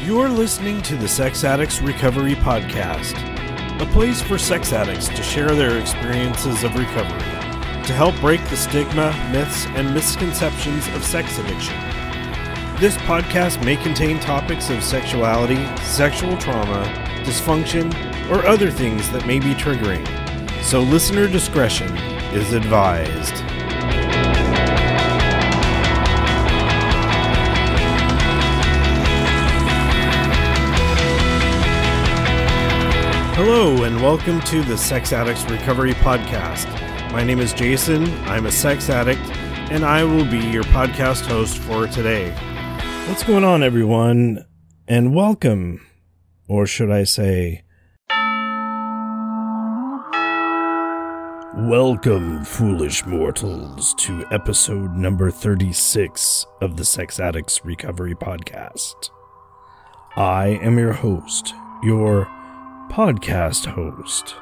You're listening to the Sex Addicts Recovery Podcast, a place for sex addicts to share their experiences of recovery, to help break the stigma, myths, and misconceptions of sex addiction. This podcast may contain topics of sexuality, sexual trauma, dysfunction, or other things that may be triggering, so listener discretion is advised. Hello and welcome to the Sex Addicts Recovery Podcast. My name is Jason, I'm a sex addict, and I will be your podcast host for today. What's going on, everyone? And welcome, or should I say, welcome, foolish mortals, to episode number 36 of the Sex Addicts Recovery Podcast. I am your host, your podcast host.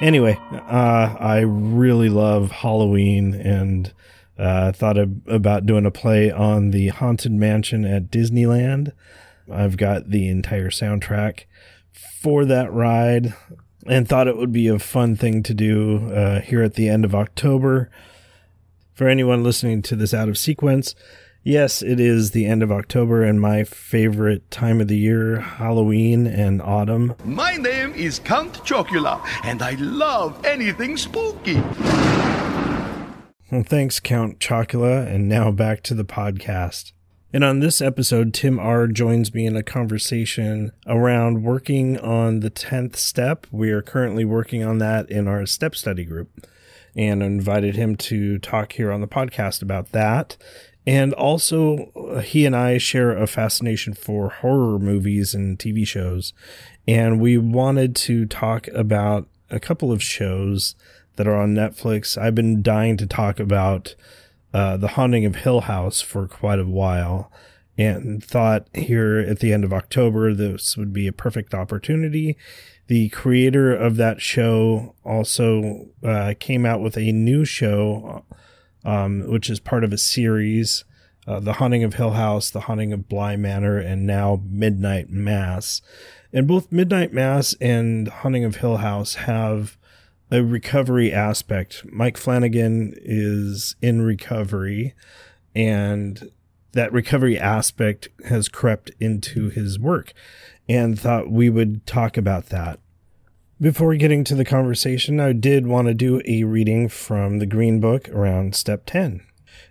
Anyway, I really love Halloween and thought about doing a play on the Haunted Mansion at Disneyland. I've got the entire soundtrack for that ride and thought it would be a fun thing to do here at the end of October. For anyone listening to this out of sequence, yes, it is the end of October and my favorite time of the year, Halloween and autumn. My name is Count Chocula, and I love anything spooky. Well, thanks, Count Chocula, and now back to the podcast. And on this episode, Tim R. joins me in a conversation around working on the 10th step. We are currently working on that in our step study group, and I invited him to talk here on the podcast about that. And also, he and I share a fascination for horror movies and TV shows. And we wanted to talk about a couple of shows that are on Netflix. I've been dying to talk about The Haunting of Hill House for quite a while, and thought here at the end of October this would be a perfect opportunity. The creator of that show also came out with a new show, which is part of a series, The Haunting of Hill House, The Haunting of Bly Manor, and now Midnight Mass. And both Midnight Mass and Haunting of Hill House have a recovery aspect. Mike Flanagan is in recovery, and that recovery aspect has crept into his work, and thought we would talk about that. Before getting to the conversation, I did want to do a reading from the Green Book around Step 10.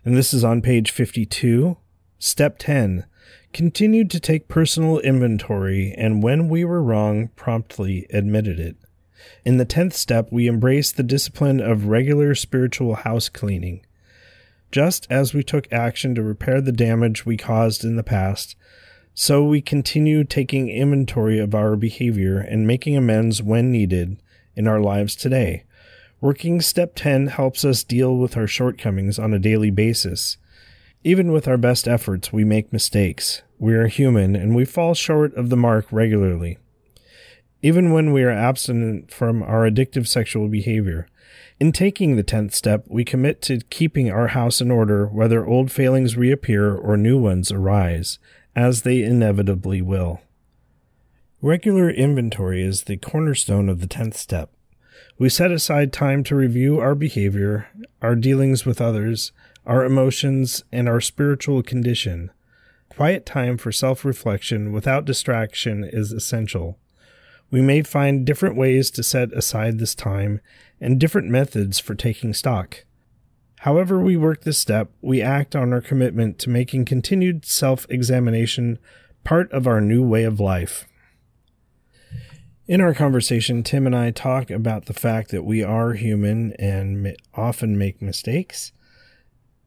And this is on page 52. Step 10. Continued to take personal inventory, and when we were wrong, promptly admitted it. In the 10th step, we embraced the discipline of regular spiritual house cleaning. Just as we took action to repair the damage we caused in the past, so we continue taking inventory of our behavior and making amends when needed in our lives today. Working Step 10 helps us deal with our shortcomings on a daily basis. Even with our best efforts, we make mistakes. We are human and we fall short of the mark regularly. Even when we are abstinent from our addictive sexual behavior. In taking the 10th step, we commit to keeping our house in order whether old failings reappear or new ones arise, as they inevitably will. Regular inventory is the cornerstone of the 10th step. We set aside time to review our behavior, our dealings with others, our emotions, and our spiritual condition. Quiet time for self-reflection without distraction is essential. We may find different ways to set aside this time and different methods for taking stock. However we work this step, we act on our commitment to making continued self-examination part of our new way of life. In our conversation, Tim and I talk about the fact that we are human and often make mistakes,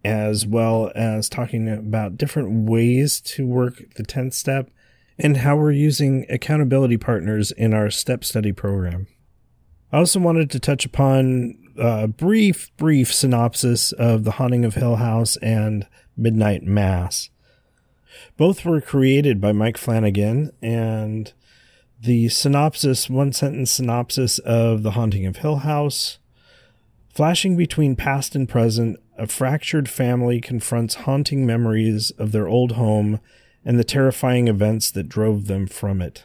as well as talking about different ways to work the 10th step and how we're using accountability partners in our step study program. I also wanted to touch upon a brief synopsis of The Haunting of Hill House and Midnight Mass. Both were created by Mike Flanagan, and the synopsis, one-sentence synopsis of The Haunting of Hill House. Flashing between past and present, a fractured family confronts haunting memories of their old home and the terrifying events that drove them from it.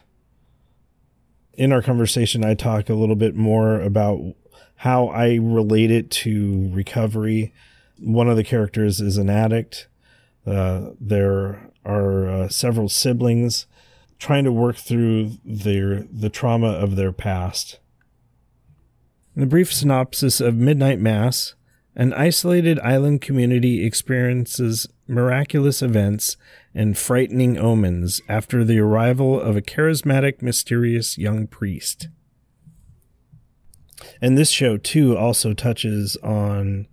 In our conversation, I talk a little bit more about how I relate it to recovery. One of the characters is an addict. There are several siblings trying to work through the trauma of their past. In the brief synopsis of Midnight Mass, an isolated island community experiences miraculous events and frightening omens after the arrival of a charismatic, mysterious young priest. And this show, too, also touches on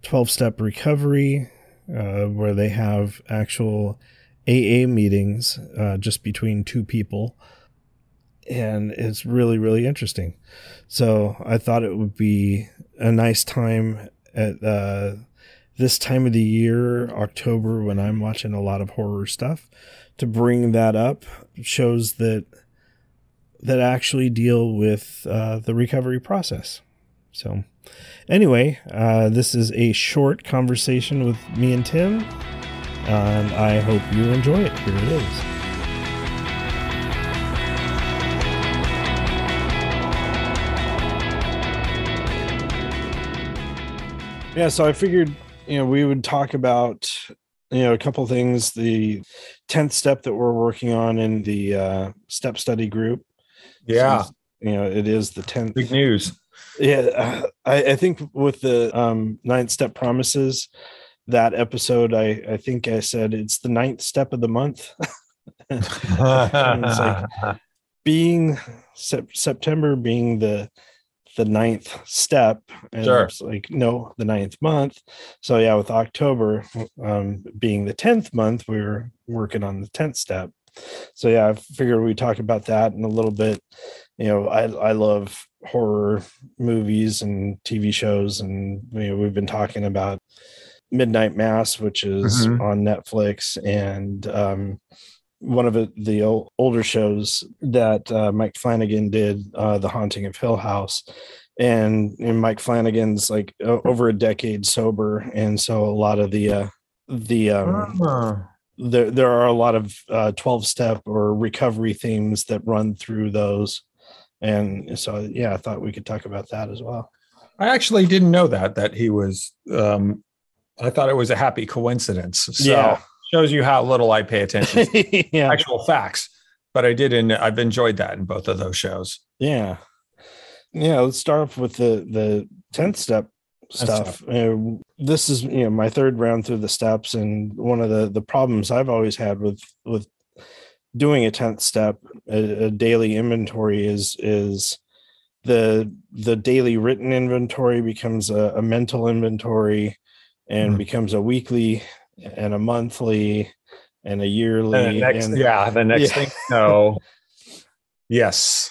12-step recovery, where they have actual AA meetings just between two people. And it's really, really interesting. So I thought it would be a nice time at this time of the year, October, when I'm watching a lot of horror stuff, to bring that up. Shows that actually deal with the recovery process. So anyway, this is a short conversation with me and Tim, and I hope you enjoy it. Here it is. Yeah, so I figured, we would talk about, a couple things. The 10th step that we're working on in the step study group. Yeah. So, it is the 10th. Big news. Yeah. I think with the 9th step promises, that episode, I think I said it's the 9th step of the month. It's like being September being the 9th step, and sure. It's like, no, the 9th month. So yeah, with October being the 10th month, we were working on the 10th step. So yeah, I figured we'd talk about that in a little bit. I love horror movies and TV shows, and we've been talking about Midnight Mass, which is on Netflix, and one of the older shows that Mike Flanagan did, The Haunting of Hill House. And Mike Flanagan's like over a decade sober, and so a lot of there are a lot of 12-step or recovery themes that run through those. And so, yeah, I thought we could talk about that as well. I actually didn't know that he was, I thought it was a happy coincidence. So yeah. Shows you how little I pay attention to yeah. actual facts, but I've enjoyed that in both of those shows. Yeah. Yeah. Let's start off with the 10th step stuff. This is, my third round through the steps. And one of the problems I've always had with doing a 10th step, a daily inventory is the daily written inventory becomes a mental inventory, and becomes a weekly and a monthly and a yearly. The next thing. No. Yes.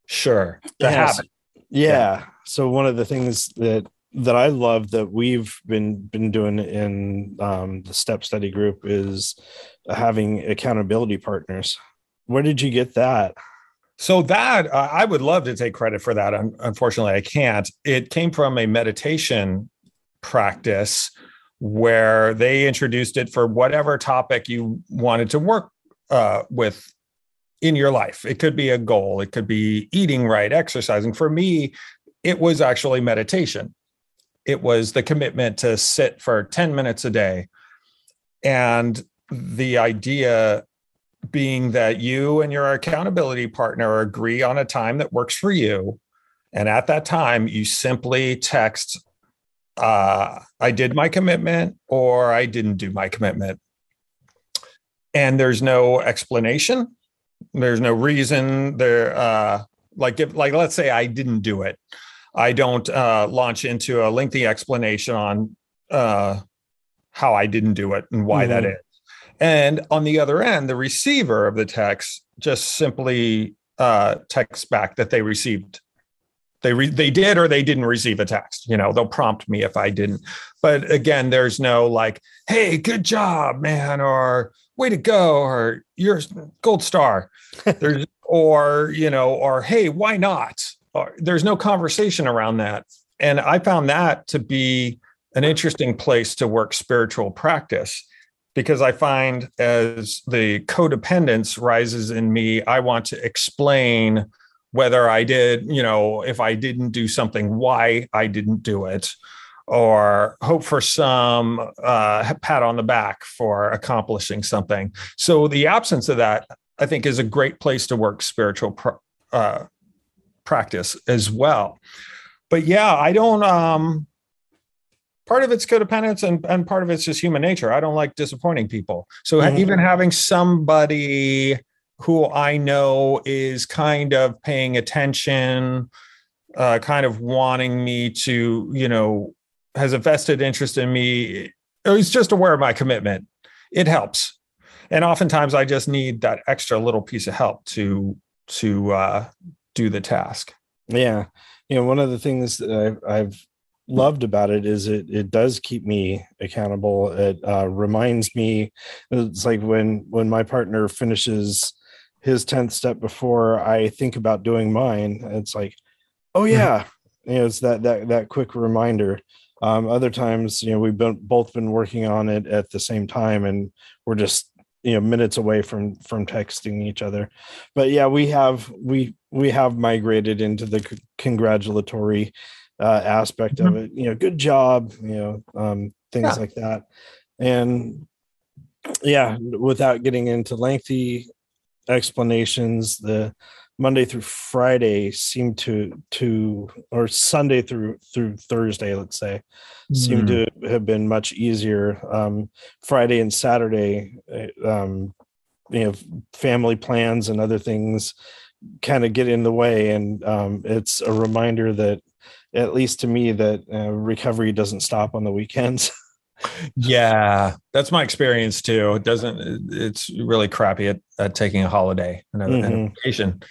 Sure. The habit. Yeah. So one of the things that I love that we've been doing in the step study group is having accountability partners. Where did you get that? So that I would love to take credit for that. Unfortunately, I can't. It came from a meditation practice where they introduced it for whatever topic you wanted to work with in your life. It could be a goal. It could be eating right, exercising. For me, it was actually meditation. It was the commitment to sit for 10 minutes a day. And the idea being that you and your accountability partner agree on a time that works for you. And at that time, you simply text, I did my commitment, or I didn't do my commitment. And there's no explanation. There's no reason there. Let's say I didn't do it. I don't launch into a lengthy explanation on how I didn't do it and why that is. And on the other end, the receiver of the text just simply texts back that they received. They did or they didn't receive a text. They'll prompt me if I didn't. But again, there's no like, hey, good job, man, or way to go, or you're gold star. Or hey, why not? There's no conversation around that. And I found that to be an interesting place to work spiritual practice, because I find as the codependence rises in me, I want to explain whether I did, if I didn't do something, why I didn't do it, or hope for some pat on the back for accomplishing something. So the absence of that, I think, is a great place to work spiritual practice as well. But yeah, I don't. Part of it's codependence and part of it's just human nature. I don't like disappointing people. So even having somebody who I know is kind of paying attention, kind of wanting me to, has a vested interest in me, or is just aware of my commitment, it helps. And oftentimes I just need that extra little piece of help to do the task. Yeah. One of the things that I've loved about it is it does keep me accountable. It reminds me, it's like when my partner finishes his 10th step before I think about doing mine, it's like, oh yeah, it's that quick reminder. Other times, we've both been working on it at the same time, and we're just minutes away from texting each other. But yeah, we have migrated into the congratulatory aspect of it. Good job, things like that. And yeah, without getting into lengthy explanations, the Monday through Friday seem to or Sunday through Thursday, let's say, seem to have been much easier. Friday and Saturday, family plans and other things kind of get in the way, and it's a reminder that, at least to me, that recovery doesn't stop on the weekends. Yeah, that's my experience too. It's really crappy at taking a holiday and a vacation.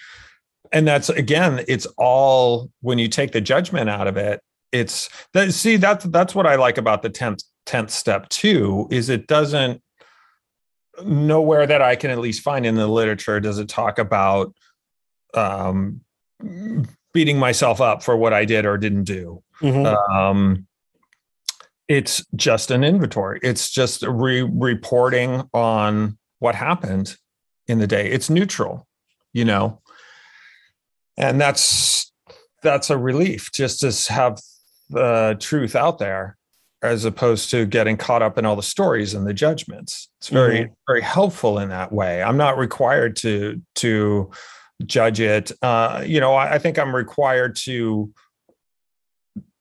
And that's, again, it's all, when you take the judgment out of it, that's what I like about the 10th step too, is it doesn't, nowhere that I can at least find in the literature does it talk about beating myself up for what I did or didn't do. It's just an inventory. It's just reporting on what happened in the day. It's neutral, and that's a relief, just to have the truth out there, as opposed to getting caught up in all the stories and the judgments. It's very, very helpful in that way. I'm not required to judge it. I think I'm required to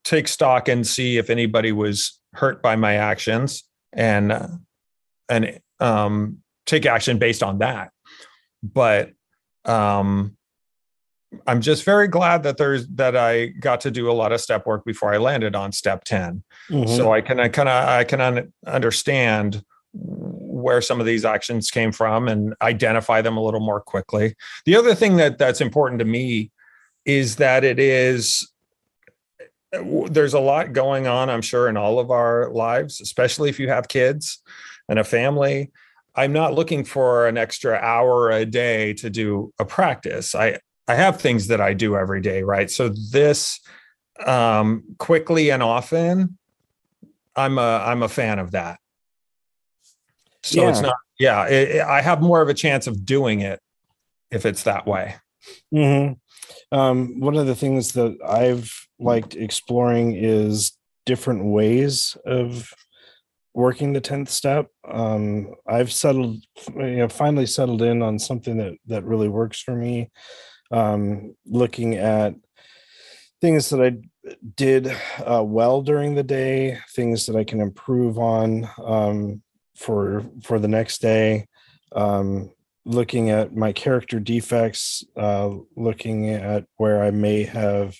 take stock and see if anybody was hurt by my actions, and take action based on that. But I'm just very glad that I got to do a lot of step work before I landed on step 10. So I can understand where some of these actions came from and identify them a little more quickly. The other thing that's important to me is that there's a lot going on, I'm sure, in all of our lives, especially if you have kids and a family. I'm not looking for an extra hour a day to do a practice. I have things that I do every day, right? So this, quickly and often, I'm a fan of that. So it's not, I have more of a chance of doing it if it's that way. One of the things that I've liked exploring is different ways of working the 10th step. I've finally settled in on something that really works for me. Looking at things that I did well during the day, things that I can improve on for the next day, looking at my character defects, looking at where I may have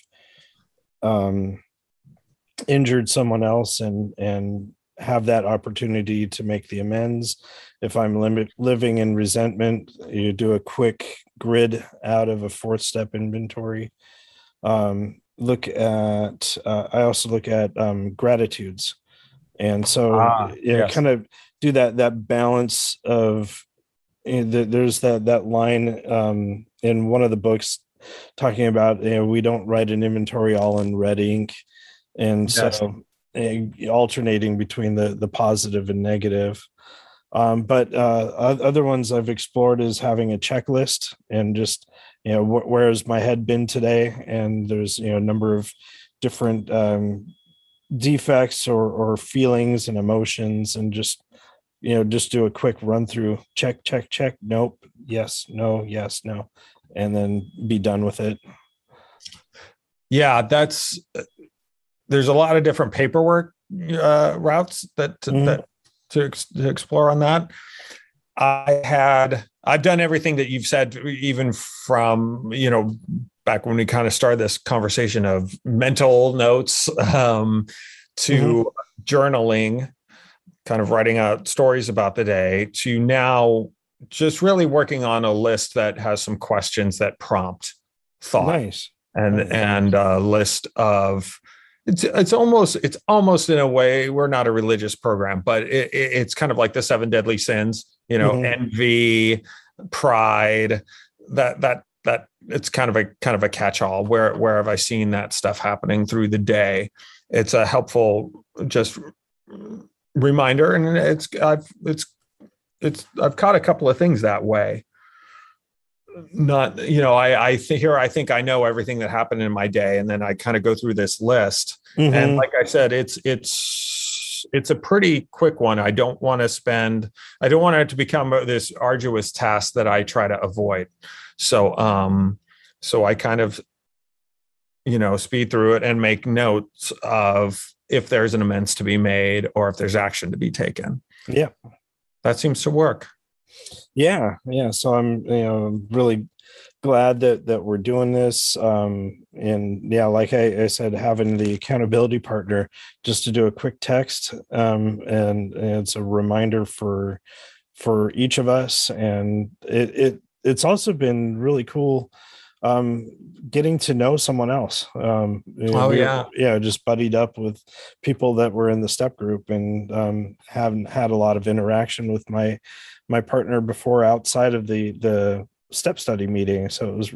injured someone else, and have that opportunity to make the amends. If I'm living in resentment, you do a quick grid out of a 4th step inventory. I also look at gratitudes. And so kind of do that balance of, there's that line in one of the books talking about, we don't write an inventory all in red ink. And so alternating between the positive and negative. But other ones I've explored is having a checklist and just, where has my head been today? And there's, a number of different defects or feelings and emotions, and just do a quick run through, check, nope, yes, no, yes, no, and then be done with it. Yeah, there's a lot of different paperwork routes that to explore on that. I've done everything that you've said, even from, back when we kind of started this conversation of mental notes to journaling, kind of writing out stories about the day, to now just really working on a list that has some questions that prompt thought. Nice. And a list of, it's almost in a way, we're not a religious program, but it's kind of like the 7 deadly sins, envy, pride, that it's kind of a catch-all. Where have I seen that stuff happening through the day? It's a helpful just reminder, and I've caught a couple of things that way. Not, I think I know everything that happened in my day, and then I kind of go through this list. And like I said, it's a pretty quick one. I don't want it to become this arduous task that I try to avoid. So I kind of, speed through it and make notes of if there's an amends to be made or if there's action to be taken. Yeah. That seems to work. Yeah. So I'm, really glad that we're doing this. And yeah, like I said, having the accountability partner just to do a quick text, and it's a reminder for each of us. And it's also been really cool getting to know someone else. Just buddied up with people that were in the step group, and haven't had a lot of interaction with my partner before outside of the step study meeting. So it was,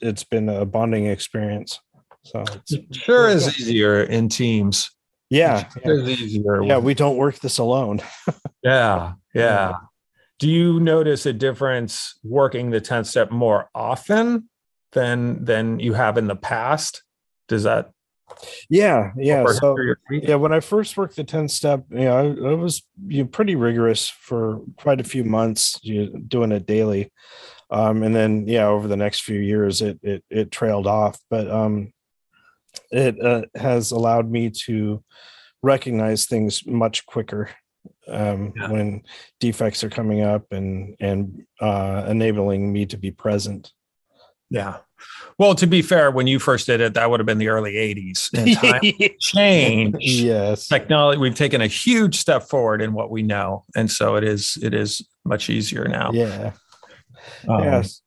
it's been a bonding experience. So it sure is easier in teams. Yeah. It's easier. Yeah. We don't work this alone. Yeah. Do you notice a difference working the 10th step more often than you have in the past? Does that? Yeah. So when I first worked the 10th step, I was pretty rigorous for quite a few months, doing it daily. And then, over the next few years, it trailed off, but it has allowed me to recognize things much quicker when defects are coming up, and enabling me to be present. Yeah. Well, to be fair, when you first did it, that would have been the early 80s. And time changed. Yes. Technology, we've taken a huge step forward in what we know. And so it is much easier now. Yeah. Yes.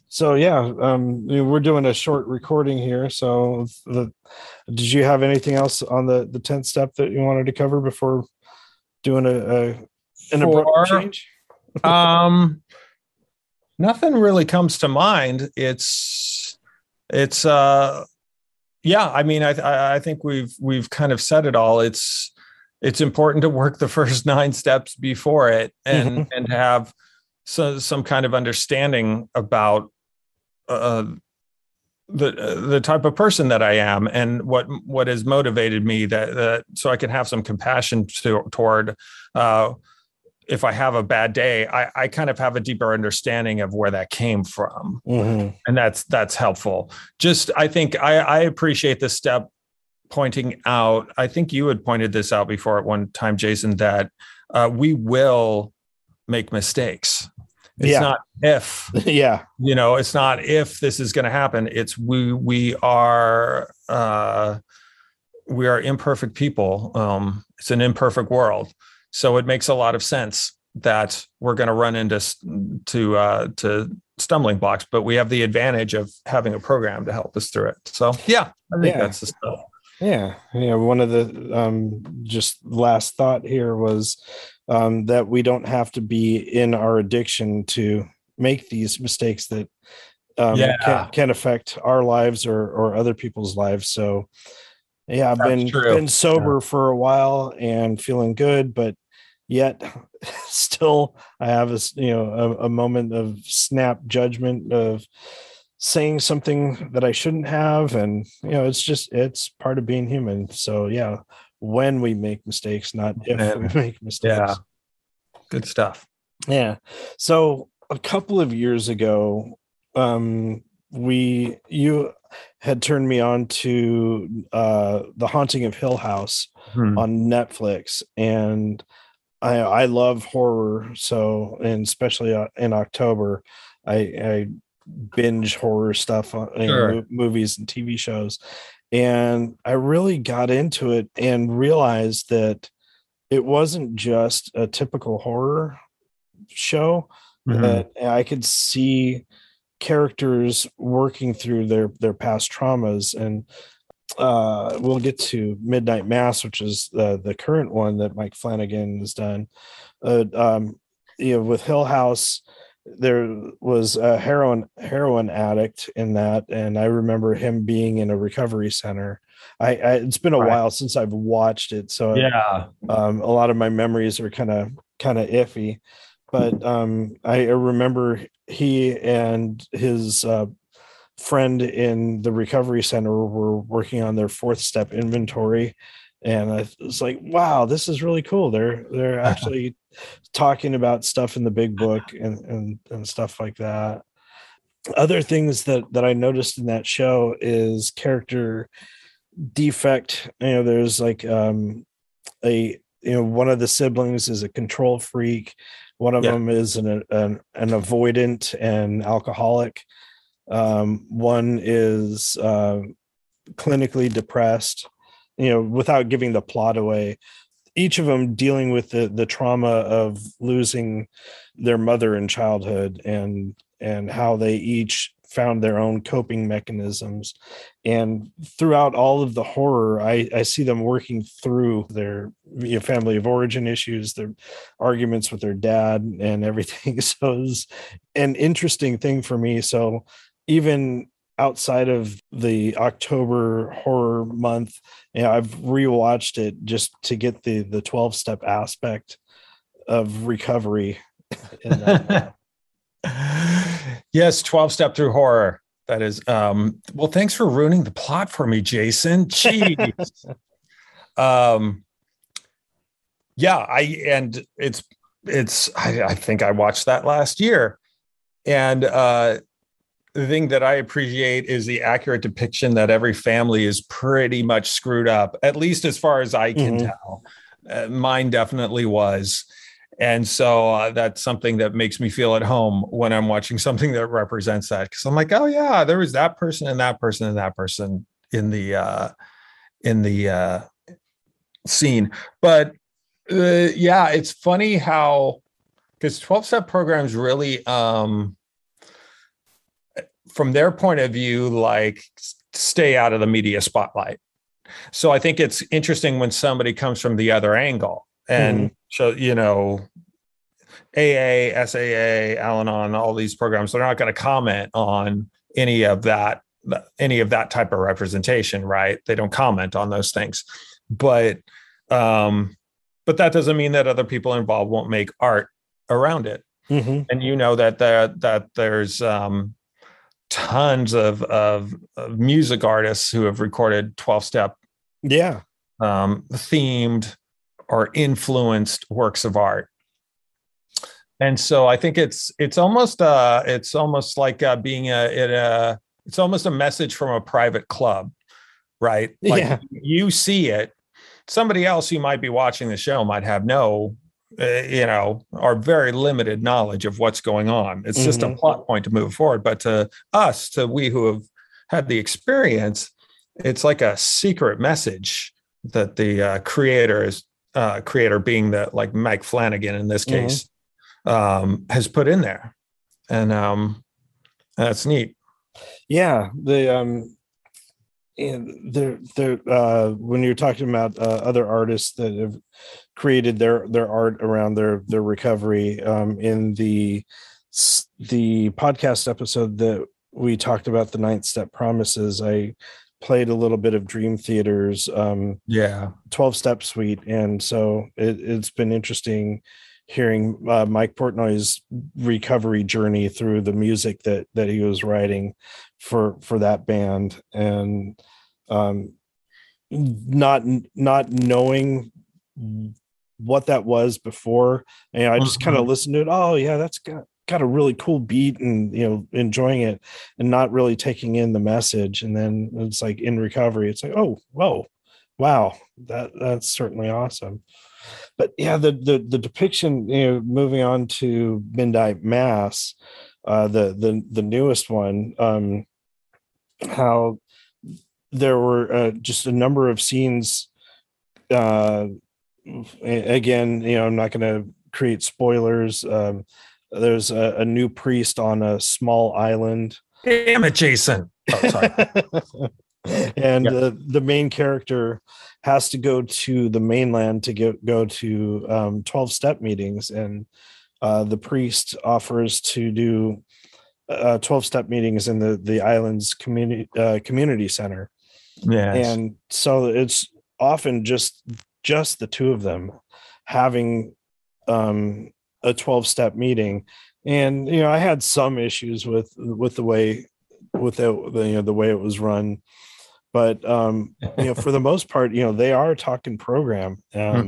So we're doing a short recording here. So did you have anything else on the 10th step that you wanted to cover before doing an abrupt change? Nothing really comes to mind. I think we've kind of said it all. It's important to work the first 9 steps before it, and to have some kind of understanding about the type of person that I am, and what has motivated me, that so I can have some compassion toward if I have a bad day, I kind of have a deeper understanding of where that came from. And that's helpful. Just, I think I appreciate this step pointing out, I think you had pointed this out before at one time, Jason, that we will make mistakes. It's not if, it's not if this is going to happen. It's we are imperfect people. It's an imperfect world. So it makes a lot of sense that we're going to run into stumbling blocks, but we have the advantage of having a program to help us through it. So I think that's the stuff. Yeah. One of the just last thought here was that we don't have to be in our addiction to make these mistakes that can affect our lives or other people's lives. So I've been sober for a while and feeling good, but yet still I have a moment of snap judgment of saying something that I shouldn't have. And, it's part of being human. So yeah, when we make mistakes, not if we make mistakes. Yeah. Good stuff. Yeah. So a couple of years ago, you had turned me on to The Haunting of Hill House on Netflix, and I love horror. So, and especially in October, I binge horror stuff on movies and TV shows, and I really got into it and realized that it wasn't just a typical horror show, that I could see characters working through their past traumas. And we'll get to Midnight Mass, which is the current one that Mike Flanagan has done. With Hill House, there was a heroin addict in that, and I remember him being in a recovery center. It's been a while since I've watched it, so a lot of my memories are kind of iffy. But I remember he and his friend in the recovery center were working on their fourth step inventory, and I was like, wow, this is really cool. They're actually talking about stuff in the big book and stuff like that. Other things that I noticed in that show is character defect. There's like one of the siblings is a control freak. One of them is an avoidant and alcoholic. One is clinically depressed. Without giving the plot away, each of them dealing with the trauma of losing their mother in childhood, and how they each found their own coping mechanisms. And throughout all of the horror, I see them working through their family of origin issues, their arguments with their dad and everything. So it's an interesting thing for me. So even outside of the October horror month, I've rewatched it just to get the 12-step aspect of recovery in that. Yes, 12-step through horror. That is well, thanks for ruining the plot for me, Jason. Jeez. I think I watched that last year. And the thing that I appreciate is the accurate depiction that every family is pretty much screwed up, at least as far as I can tell. Mine definitely was. And so that's something that makes me feel at home when I'm watching something that represents that. Because I'm like, oh yeah, there was that person and that person and that person in the scene. But it's funny how, because 12-step programs really, from their point of view, like stay out of the media spotlight. So I think it's interesting when somebody comes from the other angle. And so, AA, SAA, Al-Anon, all these programs, they're not going to comment on any of that type of representation, right? They don't comment on those things. But that doesn't mean that other people involved won't make art around it. And that there's tons of music artists who have recorded 12-step themed or influenced works of art. And so I think it's almost like being it's almost a message from a private club, right? Like you see it, somebody else who might be watching the show might have no, or very limited knowledge of what's going on. It's just a plot point to move forward. But to us, we who have had the experience, it's like a secret message that the creator being like Mike Flanagan in this case, has put in there. And that's neat. Yeah. When you're talking about other artists that have created their art around their recovery, in the podcast episode that we talked about the 9th Step Promises, I played a little bit of Dream Theater's 12-step suite, and so it's been interesting hearing Mike Portnoy's recovery journey through the music that he was writing for that band, and not knowing what that was before, and I just kind of listened to it. Oh yeah, that's got a really cool beat, and enjoying it and not really taking in the message. And then it's like in recovery, it's like, oh whoa, wow, that's certainly awesome. But yeah, the depiction, moving on to Midnight Mass, the newest one, how there were just a number of scenes. Again, I'm not going to create spoilers. There's a new priest on a small island. Damn it, Jason. Oh, sorry. And the main character has to go to the mainland to go to 12-step meetings, and the priest offers to do 12-step meetings in the island's community center. Yes. And so it's often just the two of them having a 12-step meeting. And I had some issues with the way the way it was run, but for the most part, they are a talking program. I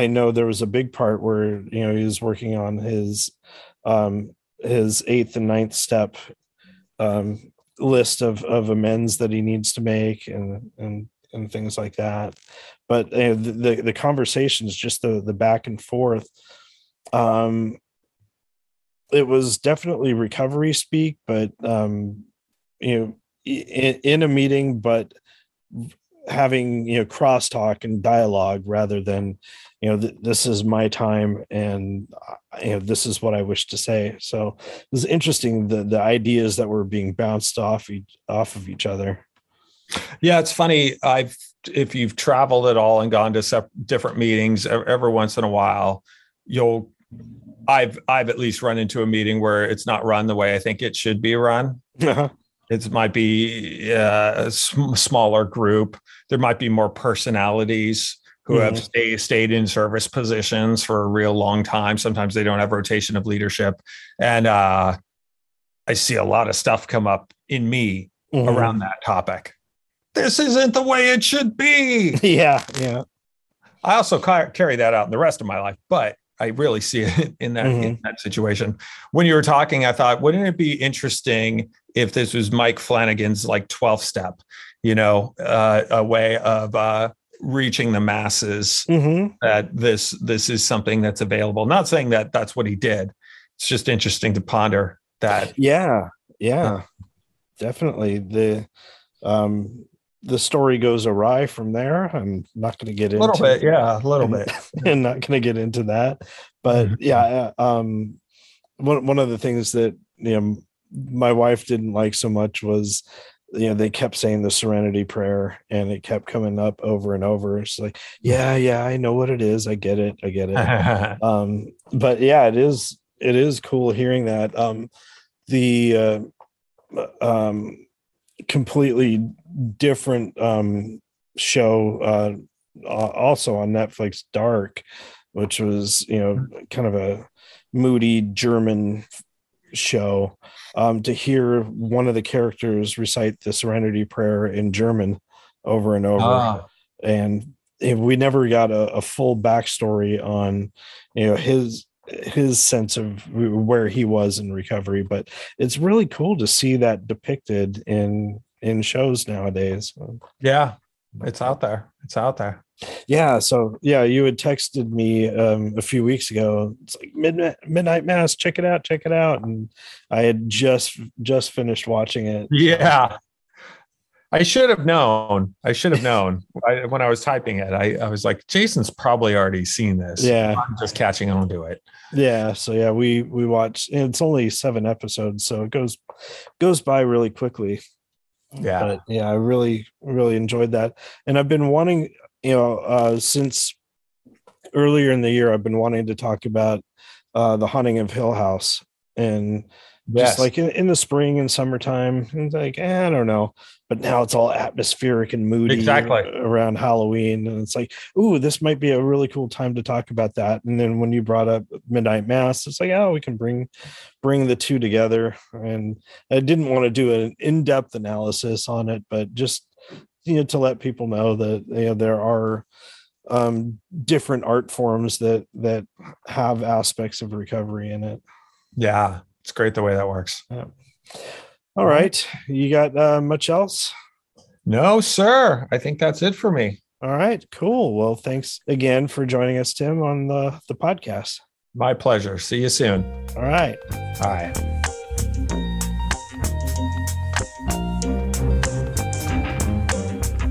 know there was a big part where he was working on his 8th and 9th step list of amends that he needs to make, and things like that. But the conversations, just the back and forth, it was definitely recovery speak, but in a meeting, but having crosstalk and dialogue rather than this is my time, and this is what I wish to say. So it was interesting, the ideas that were being bounced off of each other. Yeah, it's funny. If you've traveled at all and gone to different meetings, every once in a while, I've at least run into a meeting where it's not run the way I think it should be run. Uh-huh. It might be a smaller group. There might be more personalities who have stayed in service positions for a real long time. Sometimes they don't have rotation of leadership. And I see a lot of stuff come up in me around that topic. This isn't the way it should be. Yeah. I also carry that out in the rest of my life, but I really see it in that situation. When you were talking, I thought, wouldn't it be interesting if this was Mike Flanagan's like 12th step, a way of reaching the masses, that this is something that's available. Not saying that that's what he did. It's just interesting to ponder that. Yeah. Definitely. The story goes awry from there. I'm not going to get into a little bit. And not going to get into that. But one of the things that my wife didn't like so much was they kept saying the Serenity Prayer, and it kept coming up over and over. It's like, yeah, I know what it is. I get it. But yeah, it is cool hearing that. The completely different show also on Netflix, Dark, which was kind of a moody German show. To hear one of the characters recite the Serenity Prayer in German over and over, and we never got a full backstory on his sense of where he was in recovery. But it's really cool to see that depicted in shows nowadays. Yeah, it's out there. Yeah. So yeah, you had texted me a few weeks ago. It's like Midnight Mass. Check it out. And I had just finished watching it. Yeah. I should have known. When I was typing it, I was like, Jason's probably already seen this. Yeah. I'm just catching on to it. Yeah. So yeah, we watched, and it's only 7 episodes, so it goes by really quickly. Yeah. But yeah, I really, really enjoyed that. And I've been wanting, since earlier in the year, I've been wanting to talk about The Haunting of Hill House. And Just Yes. like in the spring and summertime, it's like, I don't know. But now it's all atmospheric and moody Exactly. around Halloween. And it's like, ooh, this might be a really cool time to talk about that. And then when you brought up Midnight Mass, it's like, oh, we can bring the two together. And I didn't want to do an in-depth analysis on it, but just, to let people know that, there are different art forms that have aspects of recovery in it. Yeah. It's great the way that works. Yeah. All right. You got much else? No, sir. I think that's it for me. All right, cool. Well, thanks again for joining us, Tim, on the podcast. My pleasure. See you soon. All right. All right.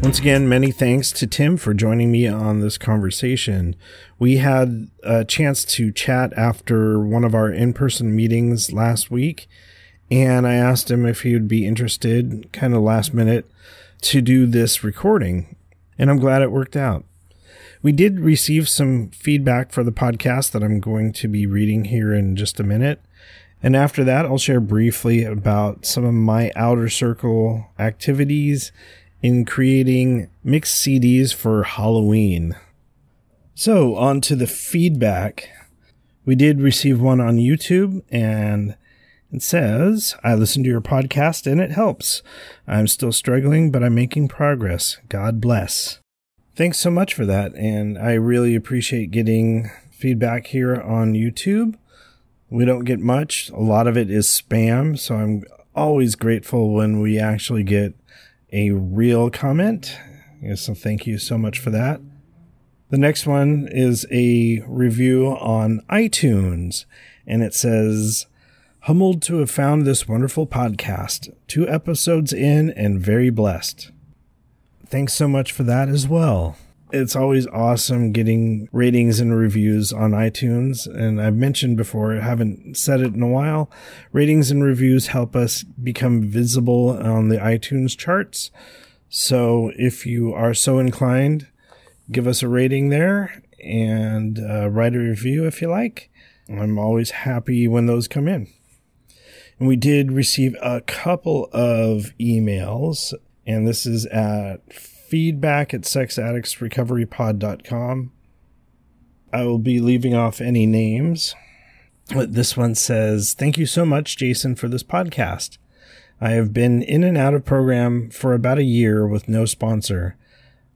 Once again, many thanks to Tim for joining me on this conversation. We had a chance to chat after one of our in-person meetings last week, and I asked him if he would be interested, kind of last minute, to do this recording, and I'm glad it worked out. We did receive some feedback for the podcast that I'm going to be reading here in just a minute, and after that, I'll share briefly about some of my outer circle activities in creating mixed CDs for Halloween. So, on to the feedback. We did receive one on YouTube, and it says, I listen to your podcast and it helps. I'm still struggling, but I'm making progress. God bless. Thanks so much for that, and I really appreciate getting feedback here on YouTube. We don't get much. A lot of it is spam, so I'm always grateful when we actually get a real comment. So thank you so much for that. The next one is a review on iTunes, and it says, humbled to have found this wonderful podcast. 2 episodes in and very blessed. Thanks so much for that as well. It's always awesome getting ratings and reviews on iTunes. And I've mentioned before, I haven't said it in a while, ratings and reviews help us become visible on the iTunes charts. So if you are so inclined, give us a rating there and write a review if you like. I'm always happy when those come in. And we did receive a couple of emails, and this is at feedback@sexaddictsrecoverypod.com. I will be leaving off any names. But this one says, thank you so much, Jason, for this podcast. I have been in and out of program for about a year with no sponsor.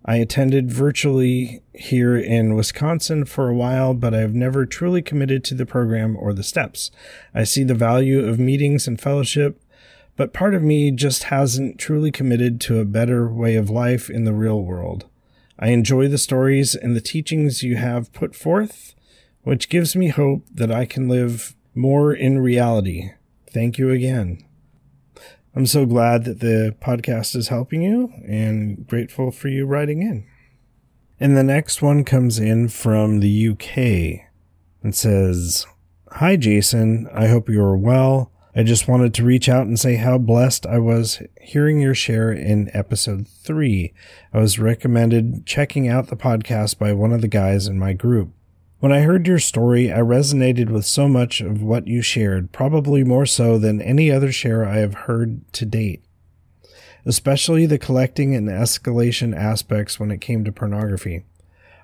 I attended virtually here in Wisconsin for a while, but I have never truly committed to the program or the steps. I see the value of meetings and fellowship, but part of me just hasn't truly committed to a better way of life in the real world. I enjoy the stories and the teachings you have put forth, which gives me hope that I can live more in reality. Thank you again. I'm so glad that the podcast is helping you and grateful for you writing in. And the next one comes in from the UK and says, hi, Jason. I hope you are well. I just wanted to reach out and say how blessed I was hearing your share in episode 3. I was recommended checking out the podcast by one of the guys in my group. When I heard your story, I resonated with so much of what you shared, probably more so than any other share I have heard to date, especially the collecting and escalation aspects when it came to pornography.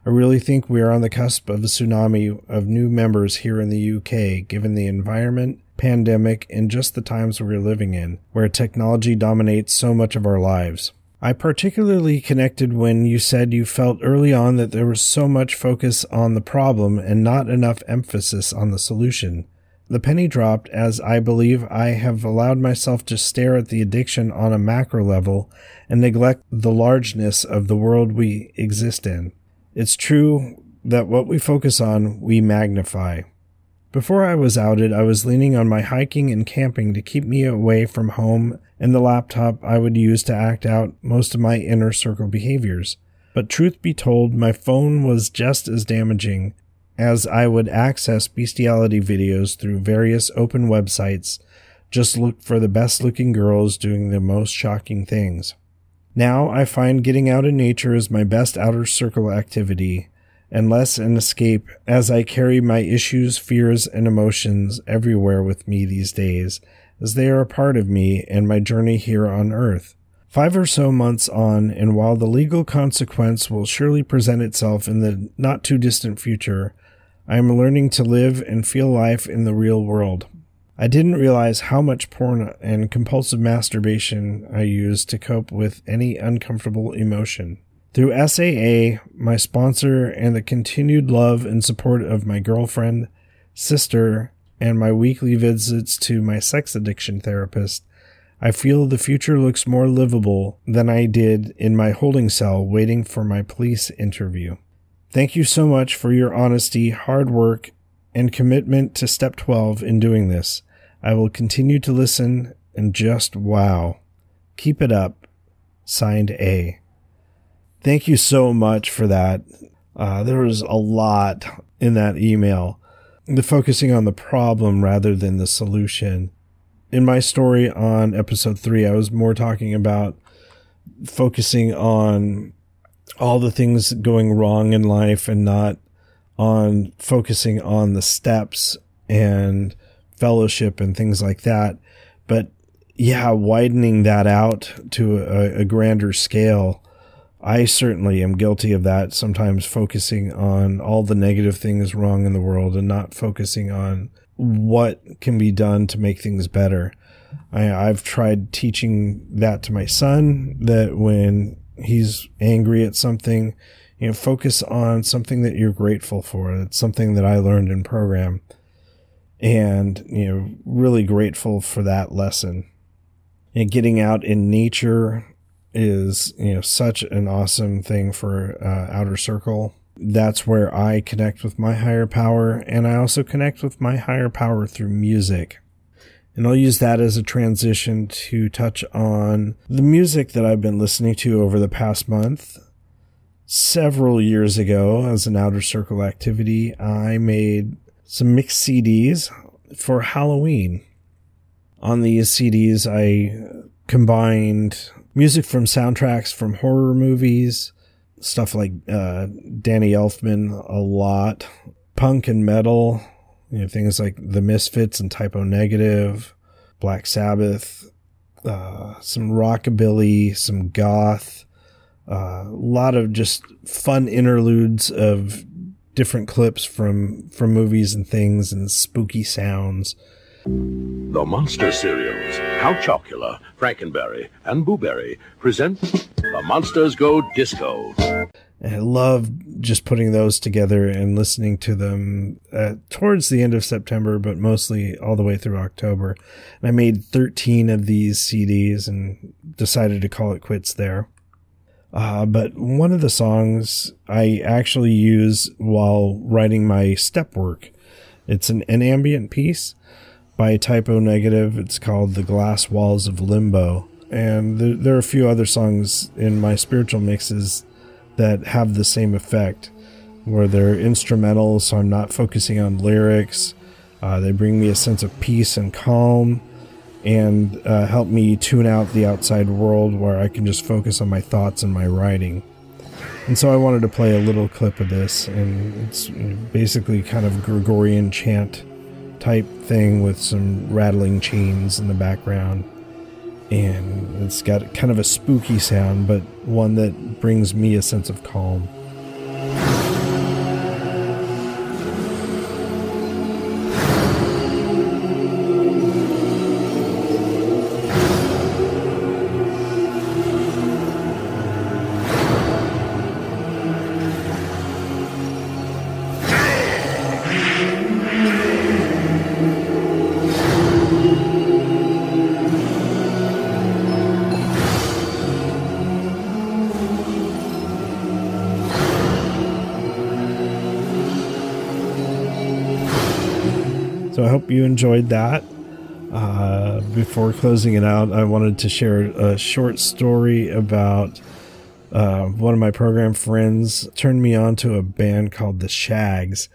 I really think we are on the cusp of a tsunami of new members here in the UK, given the environment, pandemic, and just the times we're living in, where technology dominates so much of our lives. I particularly connected when you said you felt early on that there was so much focus on the problem and not enough emphasis on the solution. The penny dropped, as I believe I have allowed myself to stare at the addiction on a macro level and neglect the largeness of the world we exist in. It's true that what we focus on, we magnify. Before I was outed, I was leaning on my hiking and camping to keep me away from home and the laptop I would use to act out most of my inner circle behaviors. But truth be told, my phone was just as damaging, as I would access bestiality videos through various open websites, just look for the best looking girls doing the most shocking things. Now I find getting out in nature is my best outer circle activity, and less an escape, as I carry my issues, fears, and emotions everywhere with me these days, as they are a part of me and my journey here on Earth. 5 or so months on, and while the legal consequence will surely present itself in the not-too-distant future, I am learning to live and feel life in the real world. I didn't realize how much porn and compulsive masturbation I used to cope with any uncomfortable emotion. Through SAA, my sponsor, and the continued love and support of my girlfriend, sister, and my weekly visits to my sex addiction therapist, I feel the future looks more livable than I did in my holding cell waiting for my police interview. Thank you so much for your honesty, hard work, and commitment to Step 12 in doing this. I will continue to listen and just wow. Keep it up. Signed, A. Thank you so much for that. There was a lot in that email. The focusing on the problem rather than the solution. In my story on episode 3, I was more talking about focusing on all the things going wrong in life and not on focusing on the steps and fellowship and things like that. But yeah, widening that out to a grander scale, I certainly am guilty of that, sometimes focusing on all the negative things wrong in the world and not focusing on what can be done to make things better. I've tried teaching that to my son, that when he's angry at something, focus on something that you're grateful for. It's something that I learned in program, and, really grateful for that lesson. And getting out in nature is, such an awesome thing for Outer Circle. That's where I connect with my higher power, and I also connect with my higher power through music. And I'll use that as a transition to touch on the music that I've been listening to over the past month. Several years ago, as an Outer Circle activity, I made some mixed CDs for Halloween. On these CDs, I combined music from soundtracks from horror movies, stuff like Danny Elfman a lot, punk and metal, things like The Misfits and Typo Negative, Black Sabbath, some rockabilly, some goth, a lot of just fun interludes of different clips from movies and things and spooky sounds. The Monster Cereals, Count Chocula, Frankenberry, and Booberry present The Monsters Go Disco. And I love just putting those together and listening to them towards the end of September, but mostly all the way through October. And I made 13 of these CDs and decided to call it quits there. But one of the songs I actually use while writing my step work. It's an ambient piece by Typo Negative. It's called The Glass Walls of Limbo. And there are a few other songs in my spiritual mixes that have the same effect, where they're instrumental, so I'm not focusing on lyrics. They bring me a sense of peace and calm, and help me tune out the outside world where I can just focus on my thoughts and my writing. And so I wanted to play a little clip of this, and it's basically kind of Gregorian chant type thing with some rattling chains in the background. And it's got kind of a spooky sound, but one that brings me a sense of calm. So I hope you enjoyed that. Before closing it out, I wanted to share a short story about one of my program friends turned me on to a band called the Shags.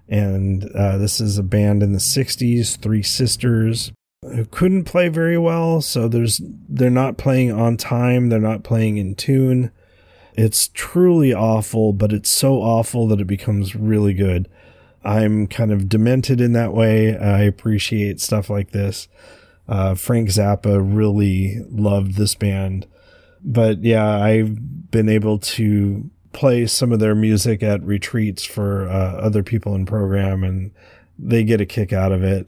And this is a band in the 60s, three sisters who couldn't play very well. So they're not playing on time. They're not playing in tune. It's truly awful, but it's so awful that it becomes really good. I'm kind of demented in that way. I appreciate stuff like this. Frank Zappa really loved this band. But yeah, I've been able to play some of their music at retreats for other people in program, and they get a kick out of it.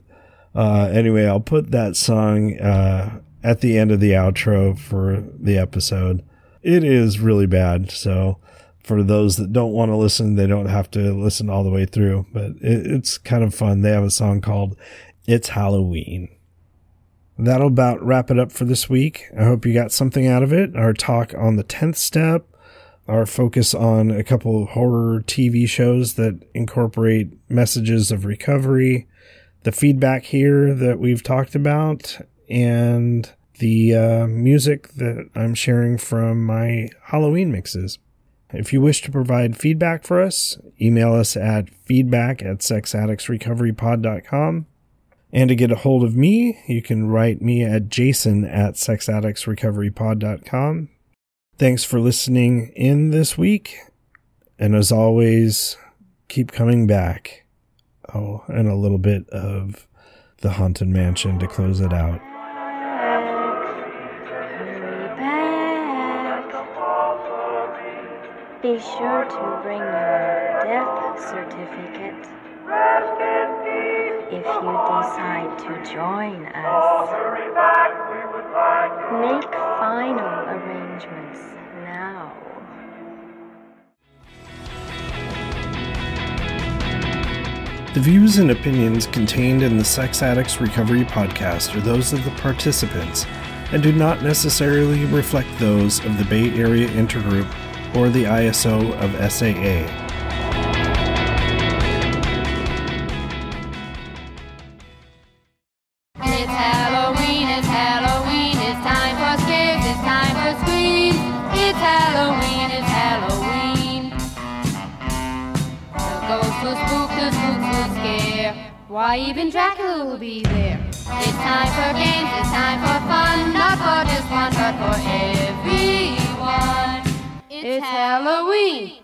Anyway, I'll put that song at the end of the outro for the episode. It is really bad, so for those that don't want to listen, they don't have to listen all the way through, but it's kind of fun. They have a song called It's Halloween. That'll about wrap it up for this week. I hope you got something out of it. Our talk on the 10th step, our focus on a couple of horror TV shows that incorporate messages of recovery, the feedback here that we've talked about, and the music that I'm sharing from my Halloween mixes. If you wish to provide feedback for us, email us at feedback@sexaddictsrecoverypod.com. And to get a hold of me, you can write me at jason@sexaddictsrecoverypod.com. Thanks for listening in this week. And as always, keep coming back. Oh, and a little bit of The Haunted Mansion to close it out. Be sure to bring your death certificate if you decide to join us. Make final arrangements now. The views and opinions contained in the Sex Addicts Recovery Podcast are those of the participants and do not necessarily reflect those of the Bay Area Intergroup or the ISO of SAA. It's Halloween, it's Halloween, it's time for scares, it's time for screams. It's Halloween, it's Halloween. The ghosts will spook, the spooks will scare. Why, even Dracula will be there. It's time for games, it's time for fun, not for just one, but for everyone. It's Halloween.